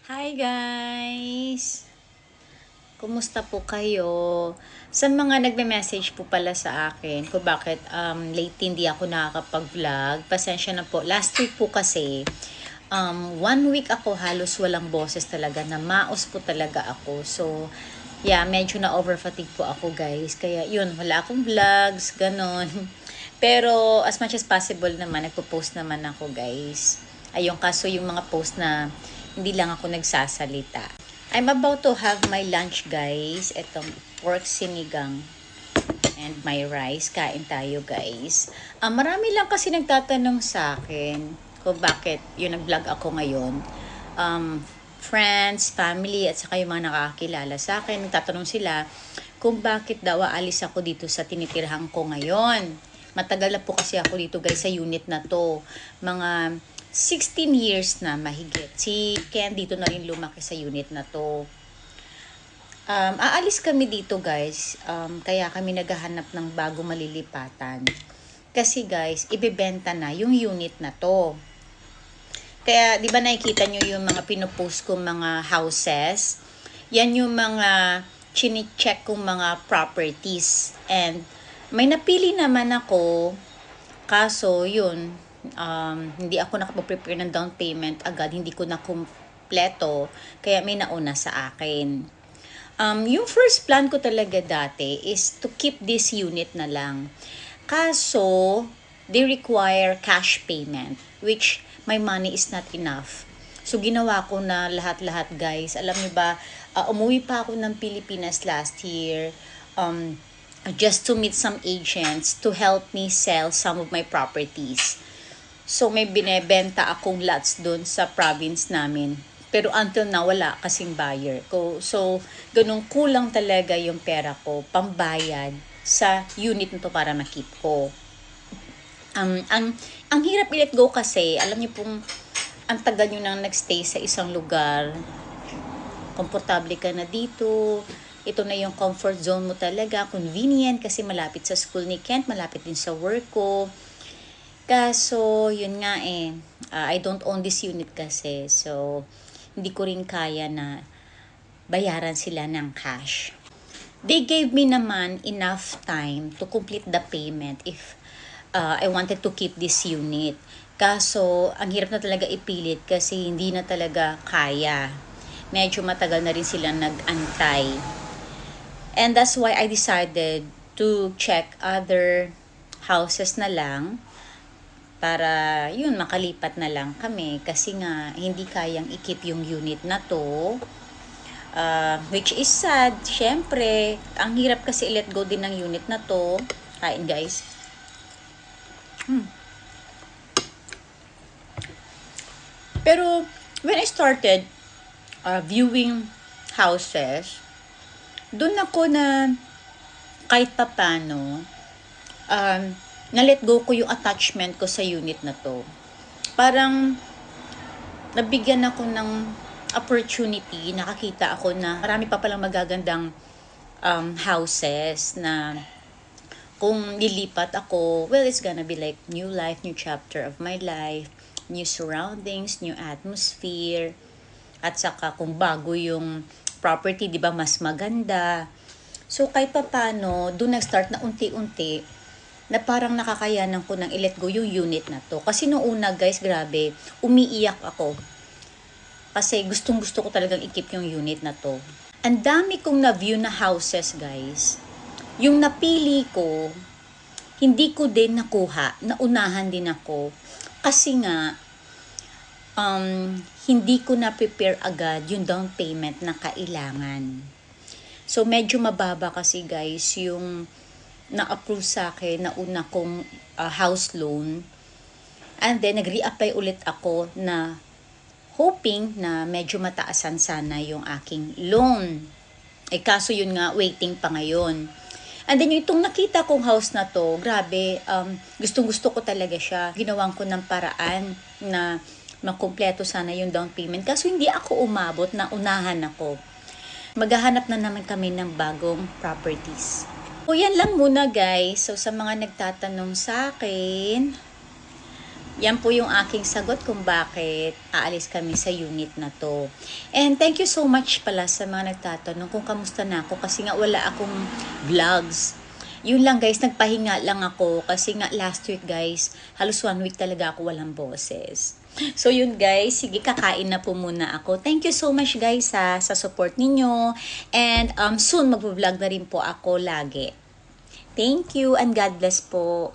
Hi guys! Kumusta po kayo? Sa mga nagme-message po pala sa akin kung bakit late hindi ako nakakapag-vlog, pasensya na po. Last week po kasi, 1 week ako halos walang boses talaga, na maos po talaga ako. So, yeah, medyo na-overfatigue po ako guys. Kaya yun, wala akong vlogs, ganon. Pero as much as possible naman, nagpo-post naman ako guys. Ayun, kaso yung mga post na hindi lang ako nagsasalita. I'm about to have my lunch guys. Itong pork sinigang and my rice. Kain tayo guys. Marami lang kasi nagtatanong sa akin kung bakit yung nag-vlog ako ngayon. Friends, family, at saka yung mga nakakilala sa akin, nagtatanong sila kung bakit daw aalis ako dito sa tinitirhan ko ngayon. Matagal na po kasi ako dito guys sa unit na to. Mga 16 years na mahigit. Si Ken dito na rin lumaki sa unit na to. Aalis kami dito guys. Kaya kami naghahanap ng bago malilipatan. Kasi guys, ibebenta na yung unit na to. Kaya, di ba nakikita nyo yung mga pinopost kong mga houses? Yan yung mga chine-check kong mga properties. And may napili naman ako, kaso yun, hindi ako nakapag-prepare ng down payment agad, hindi ko na kumpleto, kaya may nauna sa akin. Yung first plan ko talaga dati is to keep this unit na lang. Kaso, they require cash payment, which my money is not enough. So, ginawa ko na lahat-lahat guys. Alam niyo ba, umuwi pa ako ng Pilipinas last year, just to meet some agents to help me sell some of my properties. So, may binebenta akong lots doon sa province namin. Pero until now, wala kasing buyer ko. So, ganun kulang talaga yung pera ko, pambayad sa unit nito para makip ko. Ang hirap i-let go kasi, alam niyo pong, ang tagal nyo nang nagstay sa isang lugar, komportable ka na dito, ito na yung comfort zone mo talaga, convenient kasi malapit sa school ni Kent, malapit din sa work ko. Kaso, yun nga I don't own this unit kasi, so, hindi ko rin kaya na bayaran sila ng cash. They gave me naman enough time to complete the payment if I wanted to keep this unit. Kaso, ang hirap na talaga ipilit kasi hindi na talaga kaya. Medyo matagal na rin silang nag-antay. And that's why I decided to check other houses na lang para yun, makalipat na lang kami kasi nga hindi kayang i-keep yung unit na to. Which is sad, syempre. Ang hirap kasi i-let go din ng unit na to. Kain guys. Pero when I started viewing houses, doon ako na kahit papano na-let go ko yung attachment ko sa unit na to. Parang nabigyan ako ng opportunity, nakakita ako na marami pa palang magagandang houses na kung lilipat ako, well, it's gonna be like new life, new chapter of my life, new surroundings, new atmosphere, at saka kung bago yung property, di ba, mas maganda. So, kahit pa paano, doon nag-start na unti-unti, na parang nakakayanan ko nang i-let go yung unit na to. Kasi noong una, guys, grabe, umiiyak ako. Kasi gustong-gusto ko talagang i-keep yung unit na to. Ang dami kong na-view na houses, guys. Yung napili ko, hindi ko din nakuha. Naunahan din ako. Kasi nga, hindi ko na-prepare agad yung down payment na kailangan. So, medyo mababa kasi, guys, yung na-approve sa akin na una kong house loan. And then, nag-reapply ulit ako na hoping na medyo mataasan sana yung aking loan. Kaso yun nga, waiting pa ngayon. And then, yung itong nakita kong house na to, grabe, gustong-gusto ko talaga siya. Ginawan ko ng paraan na makumpleto sana yung down payment. Kaso hindi ako umabot, na unahan ako. Maghahanap na naman kami ng bagong properties. So, yan lang muna guys. So, sa mga nagtatanong sa akin, Yan po yung aking sagot kung bakit aalis kami sa unit na to. And thank you so much pala sa mga nagtatanong kung kamusta na ako kasi nga wala akong vlogs. Yun lang guys, nagpahinga lang ako kasi nga last week guys, halos 1 week talaga ako walang boses. So yun guys, sige kakain na po muna ako. Thank you so much guys sa support ninyo. And soon mag-vlog na rin po ako lagi. Thank you and God bless po.